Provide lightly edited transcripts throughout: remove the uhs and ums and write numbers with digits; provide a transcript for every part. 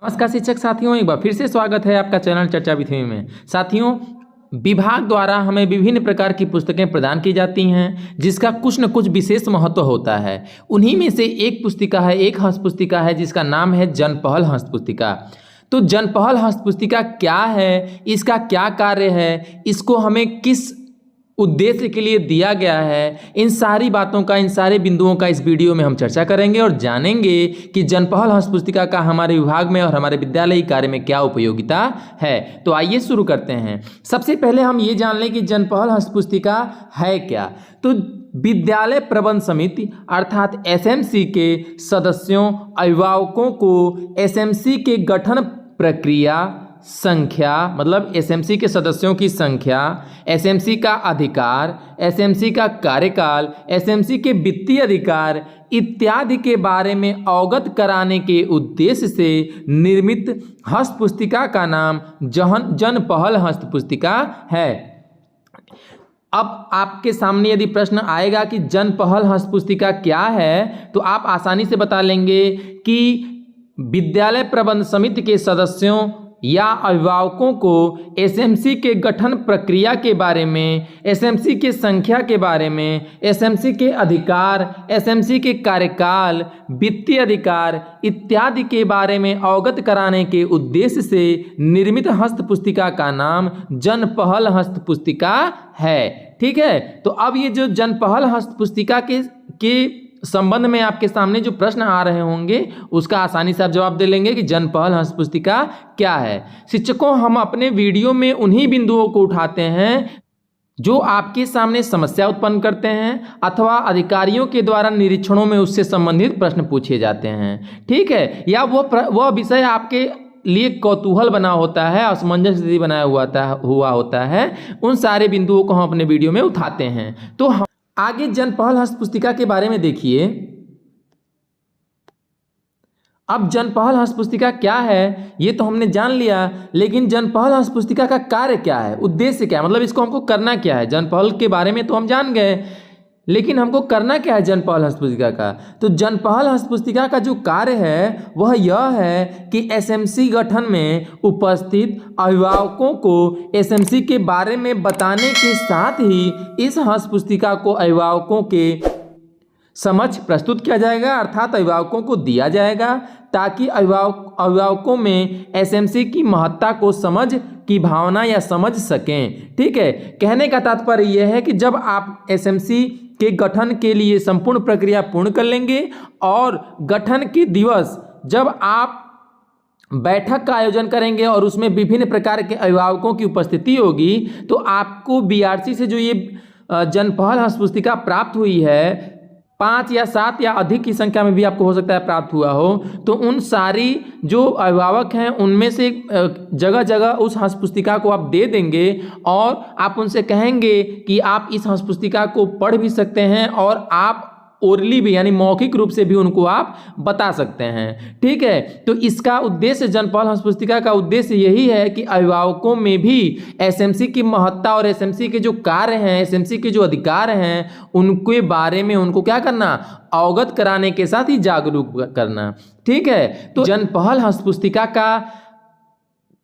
नमस्कार शिक्षक साथियों, एक बार फिर से स्वागत है आपका चैनल चर्चा विथ मी में। साथियों, विभाग द्वारा हमें विभिन्न प्रकार की पुस्तकें प्रदान की जाती हैं जिसका कुछ न कुछ विशेष महत्व होता है। उन्हीं में से एक पुस्तिका है, एक हस्त पुस्तिका है जिसका नाम है जनपहल हस्त पुस्तिका। तो जनपहल हस्त पुस्तिका क्या है, इसका क्या कार्य है, इसको हमें किस उद्देश्य के लिए दिया गया है, इन सारी बातों का, इन सारे बिंदुओं का इस वीडियो में हम चर्चा करेंगे और जानेंगे कि जनपहल हस्त पुस्तिका का हमारे विभाग में और हमारे विद्यालयी कार्य में क्या उपयोगिता है। तो आइए शुरू करते हैं। सबसे पहले हम ये जान लें कि जनपहल हस्त पुस्तिका है क्या। तो विद्यालय प्रबंध समिति अर्थात एसएमसी के सदस्यों, अभिभावकों को एसएमसी के गठन प्रक्रिया, संख्या मतलब एसएमसी के सदस्यों की संख्या, एसएमसी का अधिकार, एसएमसी का कार्यकाल, एसएमसी के वित्तीय अधिकार इत्यादि के बारे में अवगत कराने के उद्देश्य से निर्मित हस्त पुस्तिका का नाम जनपहल हस्त पुस्तिका है। अब आपके सामने यदि प्रश्न आएगा कि जनपहल हस्त पुस्तिका क्या है, तो आप आसानी से बता लेंगे कि विद्यालय प्रबंध समिति के सदस्यों या अभिभावकों को एसएमसी के गठन प्रक्रिया के बारे में, एसएमसी के संख्या के बारे में, एसएमसी के अधिकार, एसएमसी के कार्यकाल, वित्तीय अधिकार इत्यादि के बारे में अवगत कराने के उद्देश्य से निर्मित हस्त पुस्तिका का नाम जनपहल हस्त पुस्तिका है। ठीक है, तो अब ये जो जनपहल हस्त पुस्तिका के संबंध में आपके सामने जो प्रश्न आ रहे होंगे उसका आसानी से आप जवाब दे लेंगे कि जनपहल हस्त पुस्तिका क्या है। शिक्षकों, हम अपने वीडियो में उन्हीं बिंदुओं को उठाते हैं जो आपके सामने समस्या उत्पन्न करते हैं अथवा अधिकारियों के द्वारा निरीक्षणों में उससे संबंधित प्रश्न पूछे जाते हैं। ठीक है, या वह विषय आपके लिए कौतूहल बना होता है, असमंजस स्थिति बनाया हुआ होता है, उन सारे बिंदुओं को हम अपने वीडियो में उठाते हैं। तो हम आगे जनपहल हस्त पुस्तिका के बारे में देखिए। अब जनपहल हस्त पुस्तिका क्या है ये तो हमने जान लिया, लेकिन जनपहल हस्त पुस्तिका का कार्य क्या है, उद्देश्य क्या है, मतलब इसको हमको करना क्या है। जनपहल के बारे में तो हम जान गए, लेकिन हमको करना क्या है जनपहल हस्त पुस्तिका का। तो जनपहल हस्त पुस्तिका का जो कार्य है वह यह है कि एसएमसी गठन में उपस्थित अभिभावकों को एसएमसी के बारे में बताने के साथ ही इस हस्त पुस्तिका को अभिभावकों के समक्ष प्रस्तुत किया जाएगा, अर्थात अभिभावकों को दिया जाएगा, ताकि अभिभावकों में एसएमसी की महत्ता को समझ की भावना या समझ सकें। ठीक है, कहने का तात्पर्य यह है कि जब आप एसएमसी के गठन के लिए संपूर्ण प्रक्रिया पूर्ण कर लेंगे और गठन के दिवस जब आप बैठक का आयोजन करेंगे और उसमें विभिन्न प्रकार के अभिभावकों की उपस्थिति होगी, तो आपको बीआरसी से जो ये जनपहल हस्त पुस्तिका प्राप्त हुई है, 5 या 7 या अधिक की संख्या में भी आपको हो सकता है प्राप्त हुआ हो, तो उन सारी जो अभिभावक हैं उनमें से जगह जगह उस हस्त पुस्तिका को आप दे देंगे और आप उनसे कहेंगे कि आप इस हस्त पुस्तिका को पढ़ भी सकते हैं और आप ओरली भी यानी मौखिक रूप से भी उनको आप बता सकते हैं। ठीक है, तो इसका उद्देश्य, जनपहल हस्त पुस्तिका का उद्देश्य यही है कि अभिभावकों में भी एसएमसी की महत्ता और एसएमसी के जो कार्य हैं, एसएमसी के जो अधिकार हैं, उनके बारे में उनको क्या करना, अवगत कराने के साथ ही जागरूक करना। ठीक है, तो जनपहल हस्त पुस्तिका का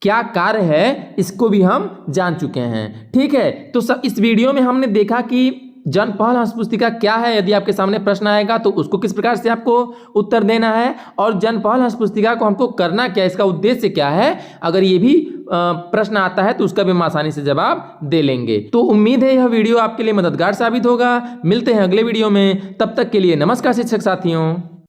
क्या कार्य है इसको भी हम जान चुके हैं। ठीक है, तो सब इस वीडियो में हमने देखा कि जनपहल हस्त पुस्तिका क्या है। यदि आपके सामने प्रश्न आएगा तो उसको किस प्रकार से आपको उत्तर देना है, और जनपहल हस्त पुस्तिका को हमको करना क्या है, इसका उद्देश्य क्या है, अगर ये भी प्रश्न आता है तो उसका भी हम आसानी से जवाब दे लेंगे। तो उम्मीद है यह वीडियो आपके लिए मददगार साबित होगा। मिलते हैं अगले वीडियो में, तब तक के लिए नमस्कार शिक्षक साथियों।